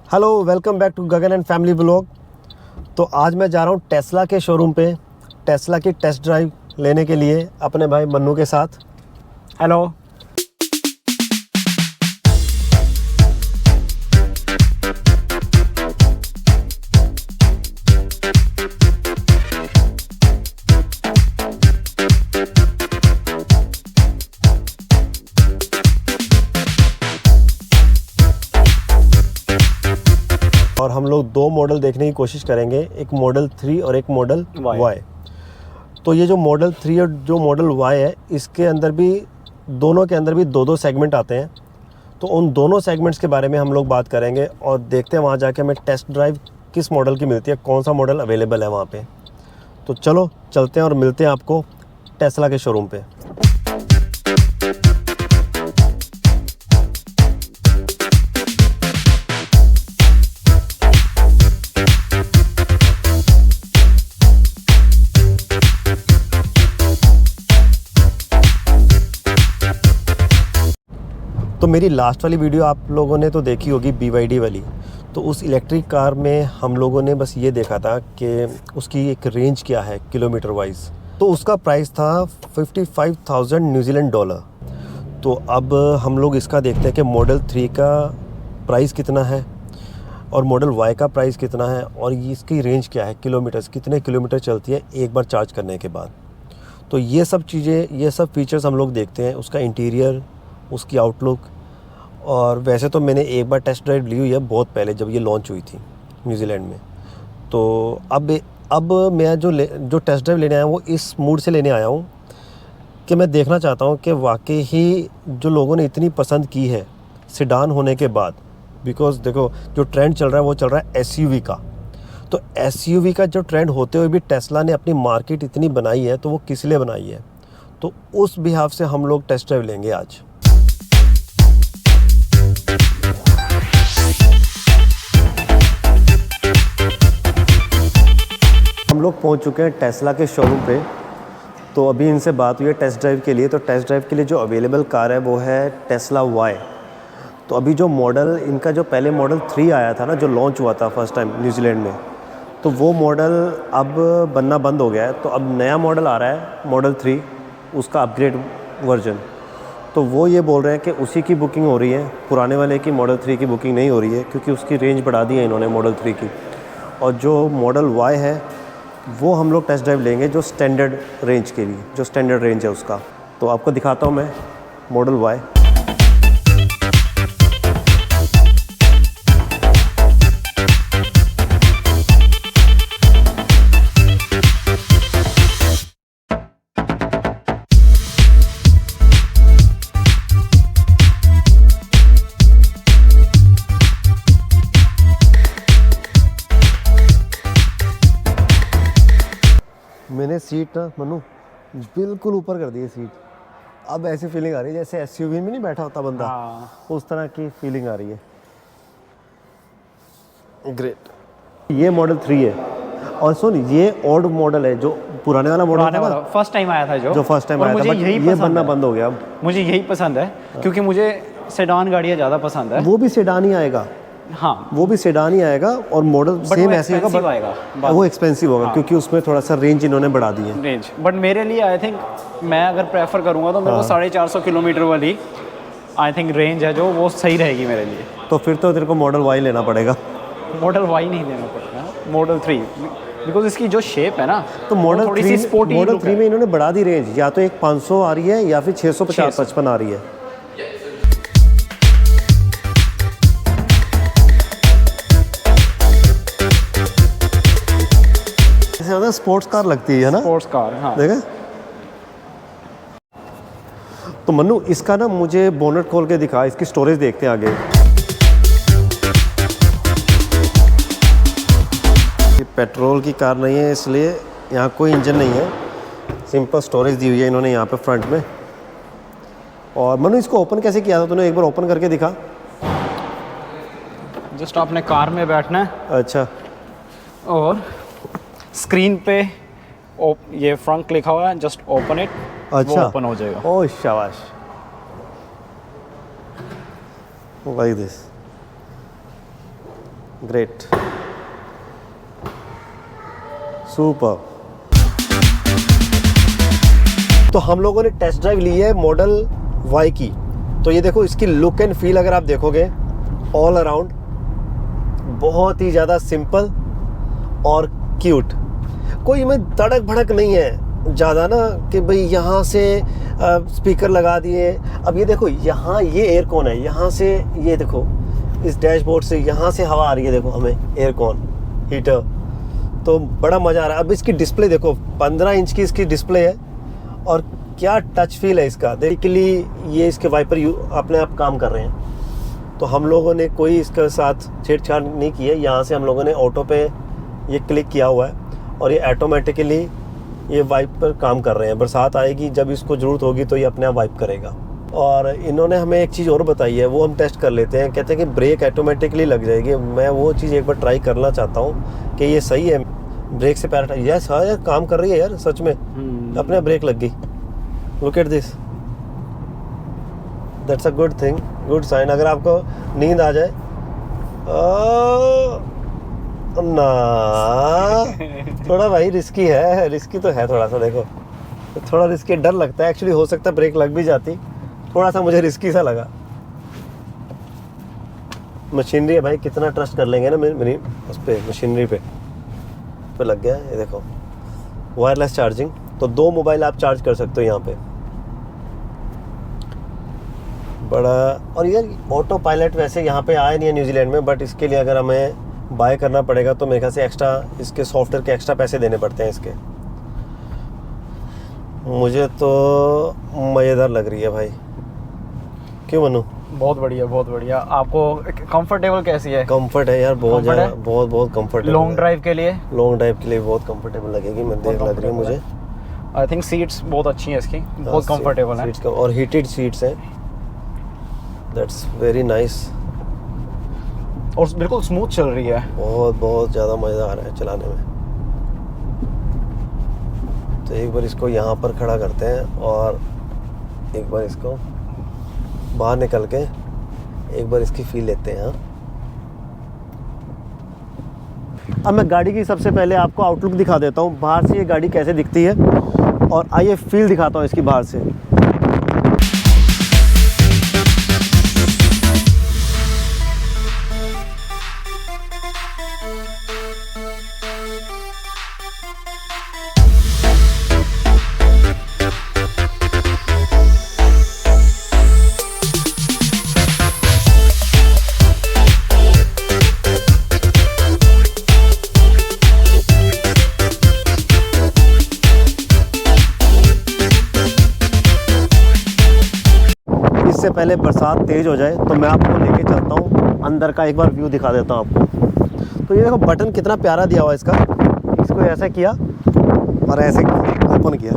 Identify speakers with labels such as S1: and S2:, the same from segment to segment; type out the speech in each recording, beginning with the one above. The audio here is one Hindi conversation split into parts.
S1: Hello, welcome back to Gagan and family blog. तो आज मैं जा रहा हूँ टेस्ला के शोरूम पे टेस्ला की टेस्ट ड्राइव लेने के लिए अपने भाई मन्नू के साथ।
S2: हेलो।
S1: और हम लोग दो मॉडल देखने की कोशिश करेंगे, एक मॉडल 3 और एक मॉडल Y। तो ये जो मॉडल 3 और जो मॉडल Y है, इसके अंदर भी दोनों के अंदर भी दो सेगमेंट आते हैं। तो उन दोनों सेगमेंट्स के बारे में हम लोग बात करेंगे और देखते हैं वहाँ जाके हमें टेस्ट ड्राइव किस मॉडल की मिलती है, कौन सा मॉडल अवेलेबल है वहाँ पे। तो चलो चलते हैं और मिलते हैं आपको टेस्ला के शोरूम पे। तो मेरी लास्ट वाली वीडियो आप लोगों ने तो देखी होगी, BYD वाली। तो उस इलेक्ट्रिक कार में हम लोगों ने बस ये देखा था कि उसकी एक रेंज क्या है किलोमीटर वाइज। तो उसका प्राइस था 55,000 न्यूजीलैंड डॉलर। तो अब हम लोग इसका देखते हैं कि मॉडल 3 का प्राइस कितना है और मॉडल Y का प्राइस कितना है और इसकी रेंज क्या है, किलोमीटर्स कितने किलोमीटर चलती है एक बार चार्ज करने के बाद। तो ये सब चीज़ें, ये सब फीचर्स हम लोग देखते हैं, उसका इंटीरियर, उसकी आउटलुक। और वैसे तो मैंने एक बार टेस्ट ड्राइव ली हुई है बहुत पहले, जब ये लॉन्च हुई थी न्यूजीलैंड में। तो अब मैं जो टेस्ट ड्राइव लेने आया हूँ वो इस मूड से लेने आया हूँ कि मैं देखना चाहता हूँ कि वाकई ही जो लोगों ने इतनी पसंद की है सेडान होने के बाद। बिकॉज़ देखो, जो ट्रेंड चल रहा है वो चल रहा है SUV का। तो SUV का जो ट्रेंड होते हुए भी टेस्ला ने अपनी मार्केट इतनी बनाई है, तो वो किस लिए बनाई है। तो उस बिहाफ से हम लोग टेस्ट ड्राइव लेंगे आज। हम लोग पहुंच चुके हैं टेस्ला के शोरूम पे। तो अभी इनसे बात हुई है टेस्ट ड्राइव के लिए। तो टेस्ट ड्राइव के लिए जो अवेलेबल कार है वो है टेस्ला Y। तो अभी जो मॉडल इनका, जो पहले मॉडल 3 आया था ना, जो लॉन्च हुआ था फर्स्ट टाइम न्यूजीलैंड में, तो वो मॉडल अब बनना बंद हो गया है। तो अब नया मॉडल आ रहा है मॉडल 3, उसका अपग्रेड वर्जन। तो वो ये बोल रहे हैं कि उसी की बुकिंग हो रही है, पुराने वाले की मॉडल 3 की बुकिंग नहीं हो रही है, क्योंकि उसकी रेंज बढ़ा दी है इन्होंने मॉडल 3 की। और जो मॉडल Y है वो हम लोग टेस्ट ड्राइव लेंगे, जो स्टैंडर्ड रेंज के लिए, जो स्टैंडर्ड रेंज है उसका। तो आपको दिखाता हूँ मैं मॉडल Y। मैंने सीट ना मनु बिल्कुल ऊपर कर दी है सीट। अब ऐसी फीलिंग आ रही है जैसे SUV में नहीं बैठा होता बंदा, उस तरह की फीलिंग आ रही है। ग्रेट। ये मॉडल 3 है। और सुन, ये ओल्ड मॉडल है, जो पुराने वाला मॉडल था ना,
S2: फर्स्ट टाइम आया था, जो
S1: फर्स्ट टाइम आया था, बट ये बनना बंद हो गया।
S2: मुझे यही पसंद है क्योंकि मुझे सेडान गाड़ियाँ ज़्यादा पसंद है।
S1: वो भी सेडान ही आएगा।
S2: हाँ,
S1: वो भी सेडान ही आएगा और मॉडल सेम ऐसे होगा, बट वो एक्सपेंसिव होगा। हाँ। क्योंकि उसमें थोड़ा सा रेंज इन्होंने बढ़ा दी है।
S2: रेंज, बट मेरे लिए आई थिंक, मैं अगर प्रेफर करूँगा तो मेरे को 450 किलोमीटर वाली आई थिंक रेंज है जो, वो सही रहेगी मेरे लिए।
S1: तो फिर तो तेरे को मॉडल Y लेना पड़ेगा।
S2: मॉडल Y नहीं लेना पड़ेगा, मॉडल 3, बिकॉज इसकी जो शेप है ना,
S1: तो मॉडल 3 में इन्होंने बढ़ा दी रेंज। या तो एक 500 आ रही है या फिर 650-55 आ रही है। ज़्यादा स्पोर्ट्स कार लगती है ना,
S2: स्पोर्ट्स कार। हाँ,
S1: देखा। तो मन्नू, इसका ना मुझे बोनट खोल के दिखा, इसकी स्टोरेज देखते हैं आगे। ये पेट्रोल की कार नहीं है, इसलिए यहाँ कोई इंजन नहीं है, सिंपल स्टोरेज दी हुई है इन्होंने यहाँ पे फ्रंट में। और मन्नू, इसको ओपन कैसे किया था तूने? एक बार ओपन करके दिखा।
S2: जस्ट आपने कार में बैठना है।
S1: अच्छा।
S2: और स्क्रीन पे ये फ्रंट लिखा हुआ है, जस्ट ओपन इट।
S1: अच्छा,
S2: ओपन हो जाएगा।
S1: ओह शाबाश, लाइक दिस। Great, super. तो हम लोगों ने टेस्ट ड्राइव ली है मॉडल वाई की। तो ये देखो इसकी लुक एंड फील अगर आप देखोगे ऑल अराउंड बहुत ही ज़्यादा सिंपल और क्यूट। कोई में तड़क भड़क नहीं है ज़्यादा ना कि भाई यहाँ से स्पीकर लगा दिए। अब ये देखो यहाँ ये एयर कॉन है, यहाँ से ये देखो इस डैशबोर्ड से यहाँ से हवा आ रही है, देखो हमें एयर कॉन हीटर। तो बड़ा मज़ा आ रहा है। अब इसकी डिस्प्ले देखो 15 इंच की इसकी डिस्प्ले है और क्या टच फील है इसका। बेसिकली ये इसके वाइपर अपने आप काम कर रहे हैं। तो हम लोगों ने कोई इसके साथ छेड़छाड़ नहीं की है। यहाँ से हम लोगों ने ऑटो पे ये क्लिक किया हुआ है और ये ऑटोमेटिकली ये वाइपर काम कर रहे हैं। बरसात आएगी जब इसको ज़रूरत होगी तो ये अपने आप वाइप करेगा। और इन्होंने हमें एक चीज़ और बताई है, वो हम टेस्ट कर लेते हैं। कहते हैं कि ब्रेक ऑटोमेटिकली लग जाएगी। मैं वो चीज़ एक बार ट्राई करना चाहता हूँ कि ये सही है। ब्रेक से पैर यस, हाँ यार काम कर रही है यार सच में, अपने ब्रेक लग गई। Look at this, that's a good thing, good sign. अगर आपको नींद आ जाए ना, थोड़ा भाई रिस्की है, रिस्की तो है थोड़ा सा। देखो थोड़ा रिस्की, डर लगता है एक्चुअली। हो सकता है ब्रेक लग भी जाती, थोड़ा सा मुझे रिस्की सा लगा। मशीनरी है भाई, कितना ट्रस्ट कर लेंगे ना मेरी उस पर, मशीनरी पे लग गया। ये देखो वायरलेस चार्जिंग, तो 2 मोबाइल आप चार्ज कर सकते हो यहाँ पे। बड़ा। और यार ऑटो पायलट वैसे यहाँ पे आया नहीं है न्यूजीलैंड में, बट इसके लिए अगर हमें बाय करना पड़ेगा तो मेरे ख्याल से एक्स्ट्रा इसके सॉफ्टवेयर के एक्स्ट्रा पैसे देने पड़ते हैं इसके। मुझे तो मज़ेदार लग रही है भाई, क्यों मनु?
S2: बहुत बढ़िया, बहुत बढ़िया। आपको कंफर्टेबल कैसी है?
S1: कंफर्ट है यार, बहुत ज़्यादा, बहुत कंफर्टेबल।
S2: लॉन्ग ड्राइव के लिए?
S1: लॉन्ग ड्राइव के लिए बहुत कंफर्टेबल लगेगी, मैं देख लग रही है मुझे।
S2: आई थिंक सीट्स बहुत अच्छी हैं इसकी, बहुत कंफर्टेबल है।
S1: और हीटेड सीट्स हैं, दैट्स वेरी नाइस।
S2: और बिल्कुल स्मूथ चल रही है,
S1: बहुत ज़्यादा मज़ा आ रहा है चलाने में। तो एक बार इसको यहाँ पर खड़ा करते हैं और एक बार इसको बाहर निकल के एक बार इसकी फील लेते हैं। अब मैं गाड़ी की सबसे पहले आपको आउटलुक दिखा देता हूँ, बाहर से ये गाड़ी कैसे दिखती है, और आइए फील दिखाता हूँ इसकी बाहर से। इससे पहले बरसात तेज़ हो जाए तो मैं आपको लेके चलता हूँ अंदर का, एक बार व्यू दिखा देता हूँ आपको। तो ये देखो बटन कितना प्यारा दिया हुआ है इसका। इसको ऐसे किया और ऐसे ओपन किया।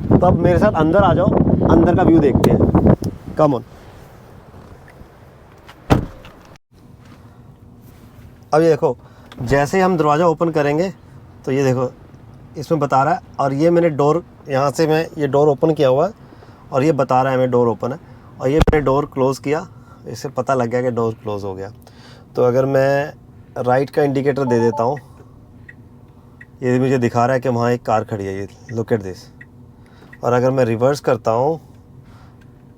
S1: तो अब मेरे साथ अंदर आ जाओ, अंदर का व्यू देखते हैं। Come on. अब ये देखो जैसे ही हम दरवाज़ा ओपन करेंगे तो ये देखो इसमें बता रहा है, और ये मैंने डोर यहाँ से मैं ये डोर ओपन किया हुआ है और ये बता रहा है हमें डोर ओपन है। और ये मैंने डोर क्लोज़ किया, इससे पता लग गया कि डोर क्लोज़ हो गया। तो अगर मैं राइट का इंडिकेटर दे देता हूँ, ये मुझे दिखा रहा है कि वहाँ एक कार खड़ी है, ये लुक एट दिस। और अगर मैं रिवर्स करता हूँ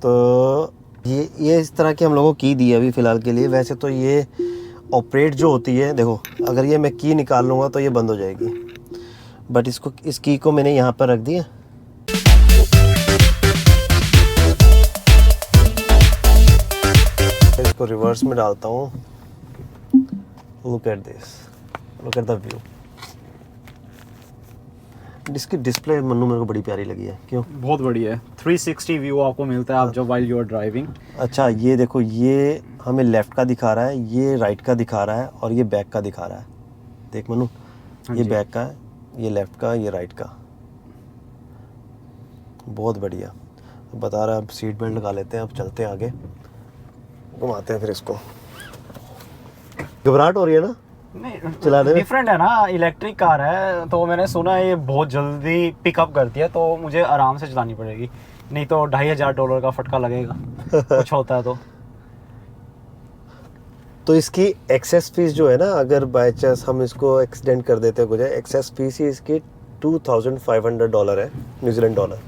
S1: तो ये इस तरह की हम लोगों की दी है अभी फ़िलहाल के लिए। वैसे तो ये ऑपरेट जो होती है, देखो अगर ये मैं की निकाल लूँगा तो ये बंद हो जाएगी, बट इस की को मैंने यहाँ पर रख दिया। इसको रिवर्स में डालता हूँ। Look at this, look at the view. इसकी डिस्प्ले मन्नू मेरे को बड़ी प्यारी लगी है। क्यों?
S2: बहुत बढ़िया है। 360 व्यू आपको मिलता है आप जब वाइल यू आर ड्राइविंग।
S1: अच्छा ये देखो, ये हमें लेफ़्ट का दिखा रहा है, ये राइट का दिखा रहा है और ये बैक का दिखा रहा है। देख मन्नू, ये बैक का है, ये लेफ़्ट का, ये राइट का। बहुत बढ़िया बता रहा है। अब सीट बेल्ट लगा लेते हैं, अब चलते हैं आगे, घुमाते हैं फिर इसको। घबराहट हो रही है ना
S2: नहीं,
S1: चलाने में?
S2: डिफरेंट है ना, इलेक्ट्रिक कार है तो मैंने सुना है ये बहुत जल्दी पिकअप करती है, तो मुझे आराम से चलानी पड़ेगी, नहीं तो $2500 का फटका लगेगा कुछ होता है तो।
S1: तो इसकी एक्सेस फीस जो है ना, अगर बाय चांस हम इसको एक्सटेंड कर देते हैं कुछ, एक्सेस फीस ही इसकी $2,500 है, न्यूजीलैंड डॉलर।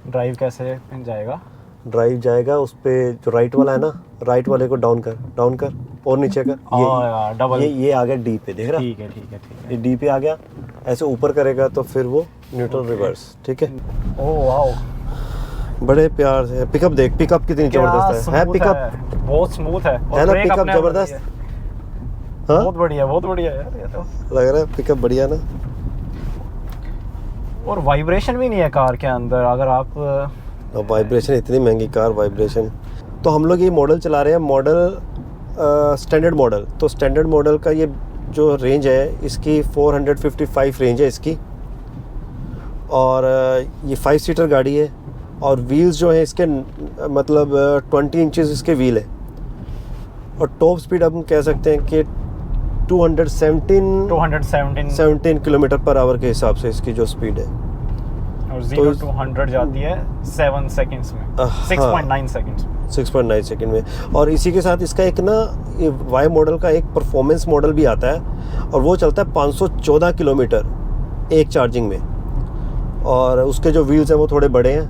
S2: ड्राइव कैसे जाएगा?
S1: ड्राइव जाएगा उस पे जो राइट वाला है ना, राइट वाले को डाउन कर और नीचे कर,
S2: डबल
S1: ये आ गया डी पे, देख रहा?
S2: ठीक है
S1: ये डी पे आ गया, ऐसे ऊपर करेगा तो फिर वो न्यूट्रल रिवर्स, ठीक है।
S2: ओह वाओ,
S1: बड़े प्यार से पिकअप देख, पिकअप कितनी जबरदस्त है पिकअप,
S2: बहुत स्मूथ है
S1: ना पिकअप जबरदस्त। हाँ
S2: बहुत बढ़िया यार ये तो
S1: लग रहा है पिकअप बढ़िया ना।
S2: और वाइब्रेशन भी नहीं है कार के अंदर, अगर आप
S1: वाइब्रेशन, इतनी महंगी कार वाइब्रेशन। तो हम लोग ये मॉडल चला रहे हैं, मॉडल स्टैंडर्ड मॉडल। तो स्टैंडर्ड मॉडल का ये जो रेंज है इसकी 455 रेंज है इसकी, और ये 5 सीटर गाड़ी है, और व्हील्स जो है इसके मतलब 20 इंचेस इसके व्हील है, और टॉप स्पीड हम कह सकते हैं कि 217 किलोमीटर पर आवर के हिसाब से इसकी जो स्पीड है।
S2: और 0 to 100 जाती है 7 सेकंड्स में, 6.9 सेकंड्स में,
S1: 6.9 सेकंड में। और इसी के साथ इसका एक ना वाई मॉडल का एक परफॉर्मेंस मॉडल भी आता है, और वो चलता है 514 किलोमीटर एक चार्जिंग में, और उसके जो व्हील्स हैं वो थोड़े बड़े हैं,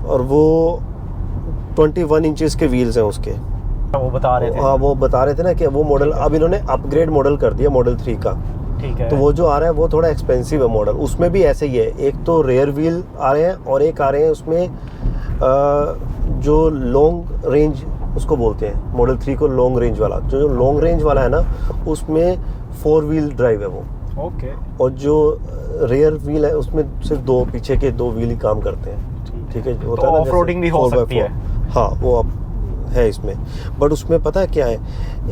S1: और वो 21 इंचेस के व्हील्स हैं उसके।
S2: वो बता रहे थे,
S1: हाँ वो बता रहे थे ना कि वो मॉडल अब इन्होंने अपग्रेड मॉडल कर दिया मॉडल 3 का,
S2: ठीक है।
S1: तो वो जो आ रहा है वो थोड़ा एक्सपेंसिव है मॉडल, उसमें भी ऐसे ही है, एक तो रेयर व्हील आ रहे हैं और एक आ रहे हैं उसमें जो लॉन्ग रेंज उसको बोलते हैं, मॉडल 3 को लॉन्ग रेंज वाला, जो लॉन्ग रेंज वाला है ना उसमें 4 व्हील ड्राइव है वो,
S2: ओके।
S1: और जो रेयर व्हील है उसमें सिर्फ दो पीछे के 2 व्हील ही काम करते हैं, ठीक है। होता है ना
S2: ऑफ-रोडिंग भी हो सकती है।
S1: हाँ वो अब है इसमें, बट उसमें पता है क्या है,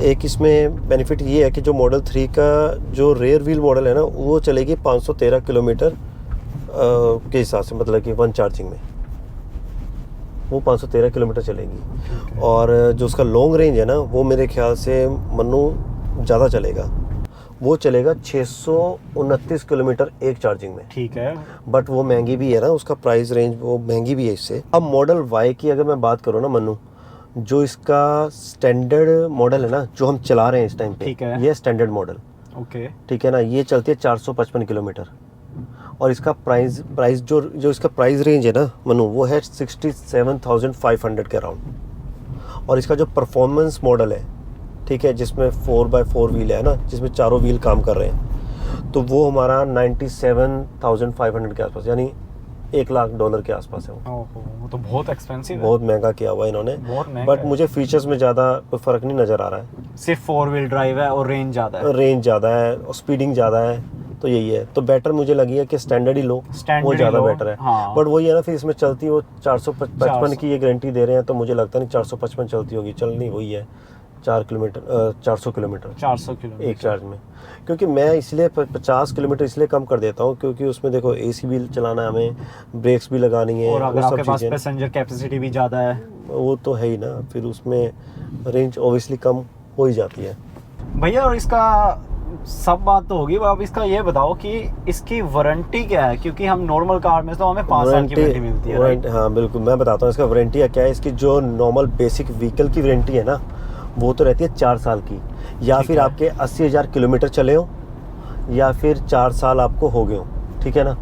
S1: एक इसमें बेनिफिट ये है कि जो मॉडल 3 का जो रेयर व्हील मॉडल है ना वो चलेगी 513 किलोमीटर के हिसाब से, मतलब कि 1 चार्जिंग में वो 513 किलोमीटर चलेगी, और जो उसका लॉन्ग रेंज है ना वो मेरे ख्याल से मन्नू ज़्यादा चलेगा, वो चलेगा 629 किलोमीटर एक चार्जिंग में,
S2: ठीक है।
S1: बट वो महंगी भी है ना, उसका प्राइस रेंज वो महंगी भी है इससे। अब मॉडल वाई की अगर मैं बात करूँ ना मन्नू, जो इसका स्टैंडर्ड मॉडल है ना जो हम चला रहे हैं इस टाइम पे,
S2: ठीक है।
S1: ये स्टैंडर्ड मॉडल,
S2: ओके,
S1: ठीक है ना, ये चलती है 455 किलोमीटर, और इसका प्राइस जो इसका प्राइस रेंज है ना मनु, वो है 67,500 के अराउंड। और इसका जो परफॉर्मेंस मॉडल है, ठीक है, जिसमें 4x4 व्हील है ना, जिसमें चारों व्हील काम कर रहे हैं, तो वो हमारा 97,500 के आसपास, यानी $1,00,000 के आसपास है
S2: वो तो बहुत एक्सपेंसिव है,
S1: बहुत महंगा किया हुआ इन्होंने, बट मुझे फीचर्स में ज़्यादा कोई फ़र्क नहीं नज़र आ रहा है,
S2: सिर्फ 4 व्हील ड्राइव है और रेंज ज़्यादा है,
S1: और स्पीडिंग ज़्यादा है, तो यही है। तो बेटर मुझे लगी है कि स्टैंडर्ड ही लो, वो ज़्यादा बेटर है।
S2: हाँ।
S1: बट वही है ना, फिर इसमें चलती वो 455 की ये गारंटी दे रहे हैं, तो मुझे लगता नहीं 455 चलती होगी, चल नहीं वही है 400 किलोमीटर एक चार्ज में। क्योंकि मैं इसलिए 50 किलोमीटर इसलिए कम कर देता हूँ क्योंकि उसमें देखो एसी भी चलाना है हमें, ब्रेक्स भी लगानी है,
S2: और अगर आपके पास पैसेंजर कैपेसिटी भी ज़्यादा है
S1: वो तो है ही ना, फिर उसमें रेंज ऑब्वियसली कम हो ही जाती है
S2: भैया। और इसका सब बात तो होगी, अब इसका ये बताओ कि इसकी वारंटी क्या है, क्योंकि हम नॉर्मल कार में तो हमें 5 साल की वारंटी मिलती है, राइट?
S1: हाँ बिल्कुल, मैं बताता हूँ इसका वारंटी क्या है। इसकी जो नॉर्मल बेसिक व्हीकल की वारंटी है ना, वो तो रहती है 4 साल की, या फिर आपके 80,000 किलोमीटर चले हो, या फिर 4 साल आपको हो गए हो, ठीक है ना।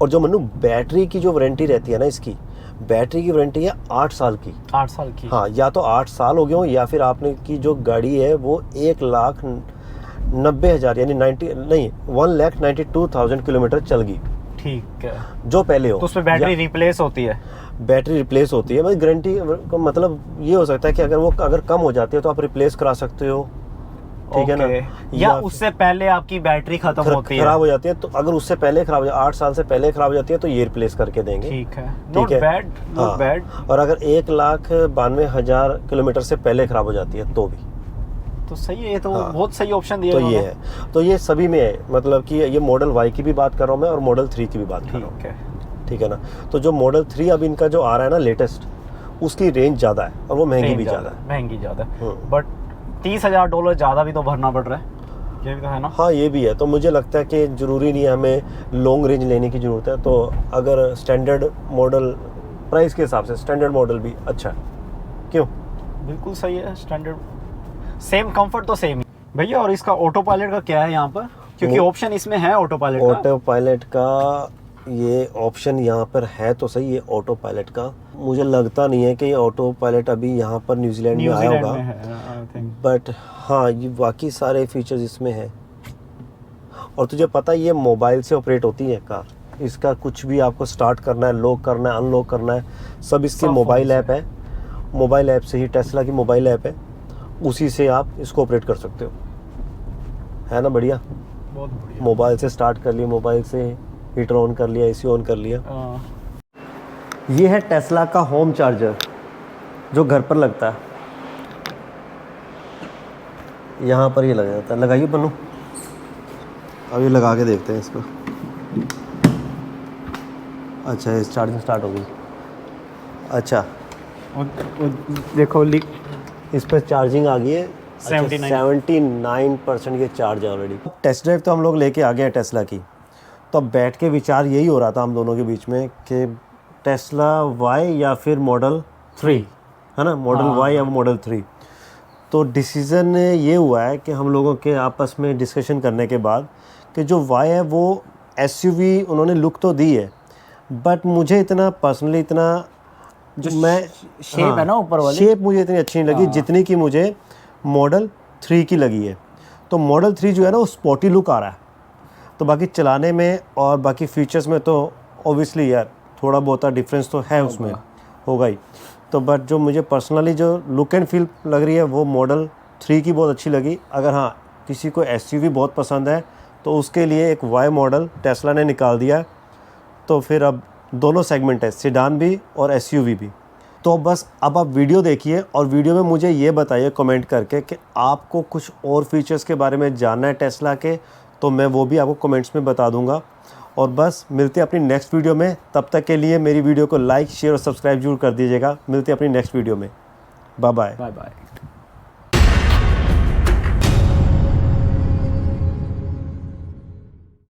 S1: और जो मनु बैटरी की जो वारंटी रहती है ना, इसकी बैटरी की वारंटी है 8 साल की।
S2: 8 साल की,
S1: हाँ, या तो 8 साल हो गए हो, या फिर आपने की जो गाड़ी है वो 1,90,000 यानी 1,92,000 किलोमीटर चल गई,
S2: ठीक है,
S1: जो पहले हो,
S2: तो उसमें बैटरी रिप्लेस होती है।
S1: बैटरी रिप्लेस होती है, मतलब गारंटी का मतलब ये हो सकता है कि अगर कम हो जाती है तो आप रिप्लेस करा सकते हो, ठीक है ना,
S2: या उससे पहले आपकी बैटरी खत्म होती है,
S1: खराब हो जाती है, तो अगर उससे पहले खराब हो जाए, 8 साल से पहले खराब हो जाती है, तो ये रिप्लेस करके देंगे,
S2: ठीक है,
S1: ठीक है,
S2: नॉट बैड।
S1: और अगर 1,92,000 किलोमीटर से पहले खराब हो जाती है तो भी
S2: तो सही है, ये तो बहुत सही ऑप्शन दिया
S1: तो ये है। तो ये सभी में है, मतलब कि ये मॉडल वाई की भी बात कर रहा हूँ मैं, और मॉडल 3 की भी बात कर रहा हूँ, ठीक है ना। तो जो मॉडल 3 अब इनका जो आ रहा है ना लेटेस्ट, उसकी रेंज ज़्यादा है और वो महंगी भी ज़्यादा है,
S2: बट $30,000 ज़्यादा भी तो भरना पड़ रहा है, ये भी तो है ना।
S1: हाँ ये भी है, तो मुझे लगता है कि ज़रूरी नहीं है हमें लॉन्ग रेंज लेने की ज़रूरत है, तो अगर स्टैंडर्ड मॉडल प्राइस के हिसाब से स्टैंडर्ड मॉडल भी अच्छा है, क्यों?
S2: बिल्कुल सही है स्टैंडर्ड। सेम कंफर्ट तो सेम भैया। और इसका ऑटो पायलट का क्या है यहाँ पर, क्योंकि ऑप्शन इसमें है ऑटो पायलट का।
S1: ऑटो पायलट का ये ऑप्शन यहाँ पर है तो सही, ये ऑटो पायलट का मुझे लगता नहीं है कि ये ऑटो पायलट अभी यहाँ पर न्यूजीलैंड में आया होगा, बट हाँ ये बाकी सारे फीचर्स इसमें हैं। और तुझे पता है ये मोबाइल से ऑपरेट होती है कार, इसका कुछ भी आपको स्टार्ट करना है, लॉक करना है, अनलॉक करना है, सब इसकी मोबाइल ऐप है। मोबाइल ऐप से ही, टेस्ला की मोबाइल ऐप है, उसी से आप इसको ऑपरेट कर सकते हो। है ना बढ़िया,
S2: बहुत बढ़िया।
S1: मोबाइल से स्टार्ट कर लिया, मोबाइल से हीटर ऑन कर लिया, एसी ऑन कर लिया। ये है टेस्ला का होम चार्जर जो घर पर लगता है, यहाँ पर ये लगा जाता है। लगाइए पन्नू, अब ये लगा के देखते हैं इसको। अच्छा ये चार्जिंग स्टार्ट हो गई। अच्छा
S2: देखो
S1: इस पर चार्जिंग आ गई है
S2: 79
S1: 79% ये चार्ज है ऑलरेडी। टेस्ट ड्राइव तो हम लोग लेके आ गए हैं टेस्ला की, तो अब बैठ के विचार यही हो रहा था हम दोनों के बीच में कि टेस्ला वाई या फिर मॉडल 3, है ना, मॉडल वाई या मॉडल 3। तो डिसीज़न ये हुआ है कि हम लोगों के आपस में डिस्कशन करने के बाद कि जो वाई है वो एसयूवी उन्होंने लुक तो दी है, बट मुझे इतना पर्सनली इतना
S2: जो शेप है ना ऊपर वाली,
S1: शेप मुझे इतनी अच्छी नहीं लगी जितनी कि मुझे मॉडल 3 की लगी है। तो मॉडल 3 जो है ना वो स्पोर्टी लुक आ रहा है, तो बाकी चलाने में और बाकी फीचर्स में तो ऑब्वियसली यार थोड़ा बहुत डिफरेंस तो है उसमें, होगा ही। तो बट जो मुझे पर्सनली जो लुक एंड फील लग रही है वो मॉडल 3 की बहुत अच्छी लगी। अगर हाँ किसी को एसयूवी बहुत पसंद है तो उसके लिए एक वाई मॉडल टेस्ला ने निकाल दिया है। तो फिर अब दोनों सेगमेंट है, सेडान भी और एसयूवी भी। तो बस अब आप वीडियो देखिए और वीडियो में मुझे ये बताइए कमेंट करके कि आपको कुछ और फीचर्स के बारे में जानना है टेस्ला के, तो मैं वो भी आपको कमेंट्स में बता दूंगा। और बस मिलते हैं अपनी नेक्स्ट वीडियो में, तब तक के लिए मेरी वीडियो को लाइक शेयर और सब्सक्राइब जरूर कर दीजिएगा। मिलते हैं अपनी नेक्स्ट वीडियो में, बाय बाय।